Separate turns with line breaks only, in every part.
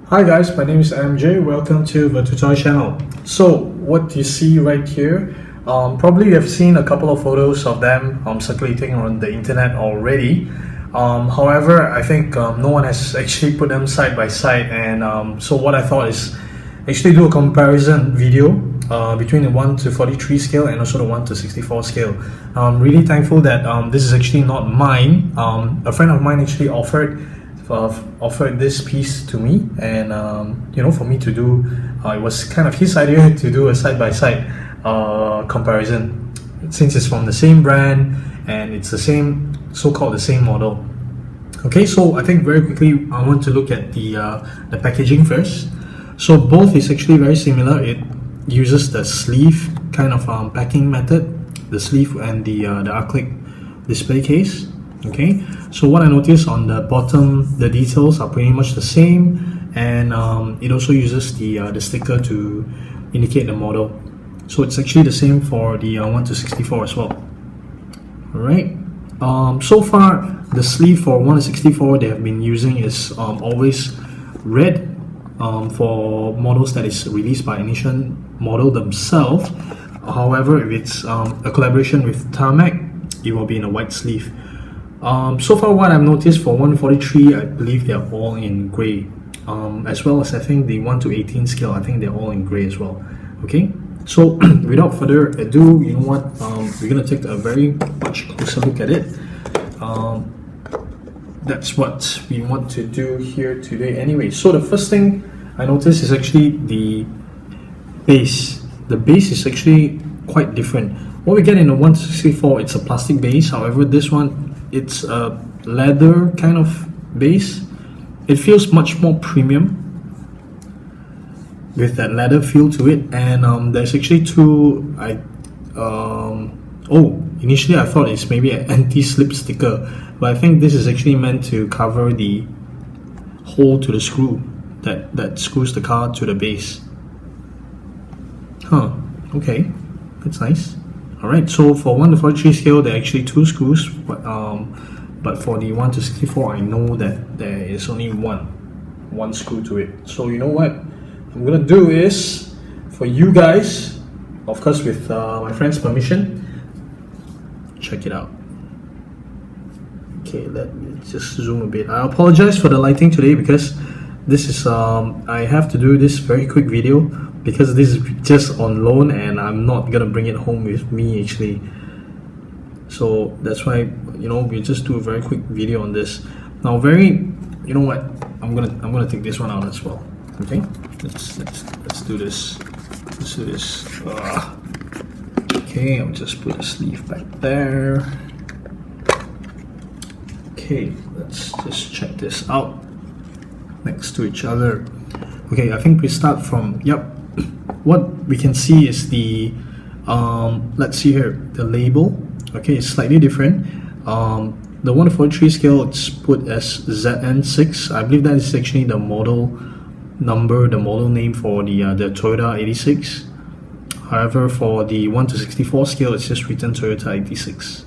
Hi guys, my name is MJ. Welcome to the tutorial channel. So what you see right here, probably you have seen a couple of photos of them circulating on the internet already. However, I think no one has actually put them side by side, and so what I thought is actually do a comparison video between the 1:43 scale and also the 1:64 scale. I'm really thankful that this is actually not mine. A friend of mine actually offered this piece to me, and for me to do, it was kind of his idea to do a side-by-side comparison, since it's from the same brand and it's the same, so-called the same model. Okay, so I think very quickly I want to look at the packaging first. So both is actually very similar. It uses the sleeve kind of packing method, the sleeve and the acrylic display case. Okay, so what I noticed on the bottom, the details are pretty much the same, and it also uses the sticker to indicate the model. So it's actually the same for the 1:64 as well. Alright, so far the sleeve for 1:64 they have been using is always red for models that is released by Ignition Model themselves. However, if it's a collaboration with Tarmac, it will be in a white sleeve. So far what I've noticed for 1:43, I believe they're all in grey, as well as I think the 1:18 scale, I think they're all in grey as well. Okay, so without further ado, you know what, we're gonna take a very much closer look at it. That's what we want to do here today anyway. So the first thing I noticed is actually the base. The base is actually quite different. What we get in the 1:64, it's a plastic base. However, this one, it's a leather kind of base. It feels much more premium with that leather feel to it, and there's actually two. Initially I thought it's maybe an anti-slip sticker, but I think this is actually meant to cover the hole to the screw that screws the car to the base. Okay, that's nice. Alright, so for 1:43 scale, there are actually two screws, but for the 1:64, I know that there is only one screw to it. So you know what I'm gonna do is, for you guys, of course with my friend's permission, check it out. Okay, let me just zoom a bit. I apologize for the lighting today, because this is I have to do this very quick video because this is just on loan and I'm not gonna bring it home with me actually. So that's why, we just do a very quick video on this. Now, you know what? I'm gonna take this one out as well. Okay, let's do this. Let's do this. Okay, I'll just put the sleeve back there. Okay, let's just check this out next to each other. Okay, I think we start from, what we can see is the let's see here, the label. Okay, it's slightly different. The 1:43 scale, it's put as ZN6. I believe that is actually the model number, the model name for the Toyota 86. However, for the 1:64 scale, it's just written Toyota 86.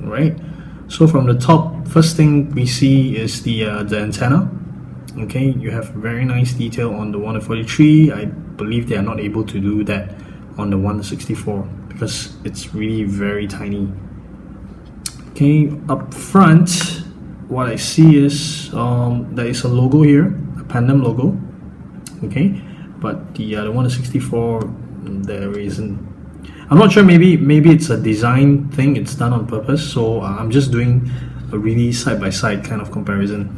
Alright, so from the top, first thing we see is the antenna. Okay, you have very nice detail on the 1:43. I believe they are not able to do that on the 1:64 because it's really very tiny. Okay, up front, what I see is there is a logo here, a Pandem logo. Okay, but the 1:64, there isn't. I'm not sure. Maybe it's a design thing. It's done on purpose. So I'm just doing a really side-by-side kind of comparison.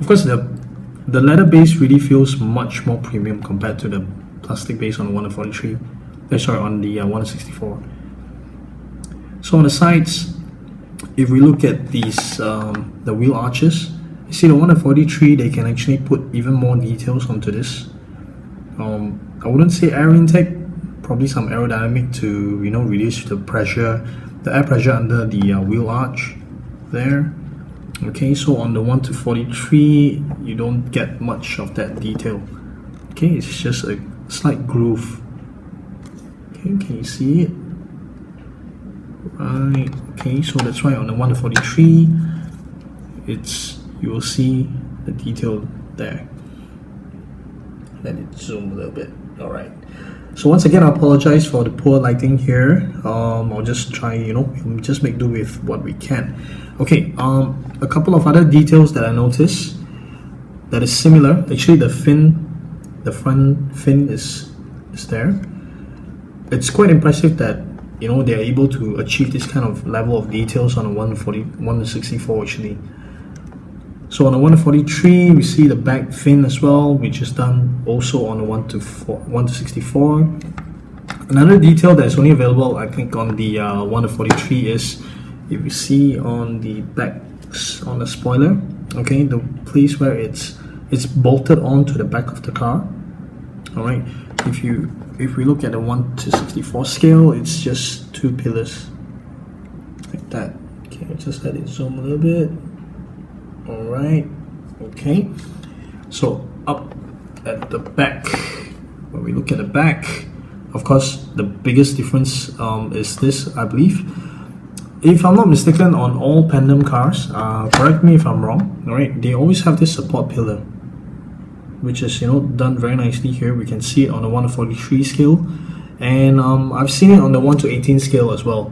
Of course, the leather base really feels much more premium compared to the plastic base on the 1:43. On the 1:64. So on the sides, if we look at these, the wheel arches, you see the 1:43, they can actually put even more details onto this. I wouldn't say air intake, probably some aerodynamic to reduce the air pressure under the wheel arch there. Okay, so on the 1:43, you don't get much of that detail. Okay, it's just a slight groove. Okay, can you see it? Right. Okay, so that's why on the 1:43, you will see the detail there. Let it zoom a little bit. All right. So once again, I apologize for the poor lighting here. I'll just try, just make do with what we can. Okay. A couple of other details that I noticed that is similar. Actually, the front fin is there. It's quite impressive that they're able to achieve this kind of level of details on a 164 actually. So on the 143, we see the back fin as well, which is done also on the 164. Another detail that's only available, I think, on the 143 is, if you see on the back, on the spoiler, okay, the place where it's bolted onto the back of the car. All right, if we look at the 1/64 scale, it's just 2 pillars like that. Okay, just let it zoom a little bit. All right, okay, so up at the back, when we look at the back, of course the biggest difference is this, I believe, if I'm not mistaken, on all Pandem cars, correct me if I'm wrong, all right, they always have this support pillar, which is done very nicely here. We can see it on the 1/43 scale, and I've seen it on the 1/18 scale as well.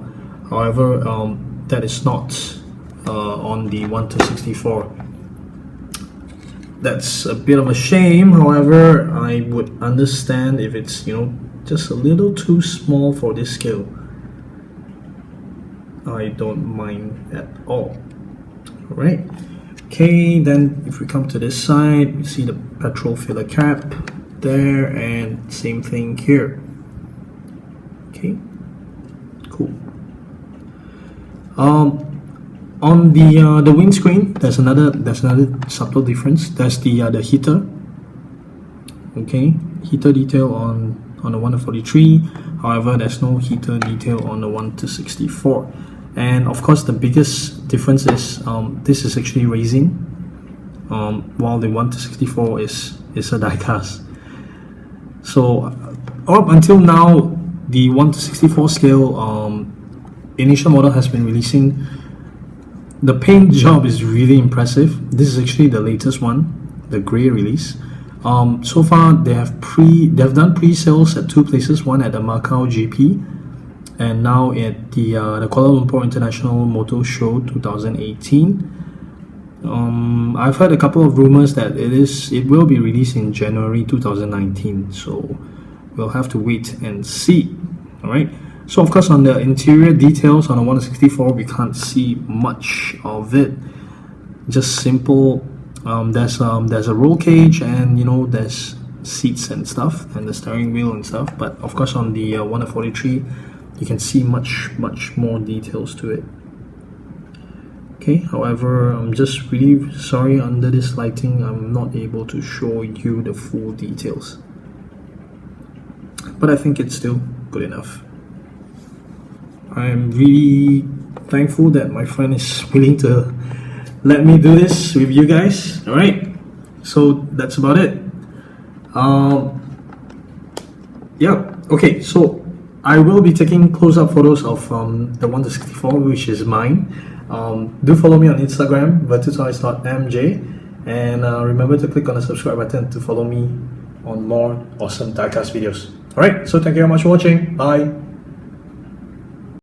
However, that is not on the 1/64. That's a bit of a shame. However, I would understand if it's just a little too small for this scale. I don't mind at all. All right. Okay, then if we come to this side, we see the petrol filler cap there, and same thing here. Okay, cool. On the windscreen, there's another subtle difference. There's the heater. Okay, heater detail on the 143. However, there's no heater detail on the 1/64. And of course, the biggest difference is this is actually racing, while the 1/64 is a die-cast. So up until now, the 1/64 scale Ignition model has been releasing. The paint job is really impressive. This is actually the latest one, the grey release. So far, they've done pre-sales at 2 places, one at the Macau GP, and now at the Kuala Lumpur International Motor Show 2018. I've heard a couple of rumors that it will be released in January 2019, so we'll have to wait and see. All right. So of course, on the interior details on the 1/64, we can't see much of it. Just simple. There's a roll cage, and there's seats and stuff, and the steering wheel and stuff. But of course, on the 143, you can see much more details to it. Okay, however, I'm just really sorry, under this lighting I'm not able to show you the full details, but I think it's still good enough. I'm really thankful that my friend is willing to let me do this with you guys. All right, so that's about it. Yeah, okay, so I will be taking close-up photos of the 1/64, which is mine. Do follow me on Instagram, virtutoys.mj, and remember to click on the subscribe button to follow me on more awesome diecast videos. Alright, so thank you very much for watching. Bye.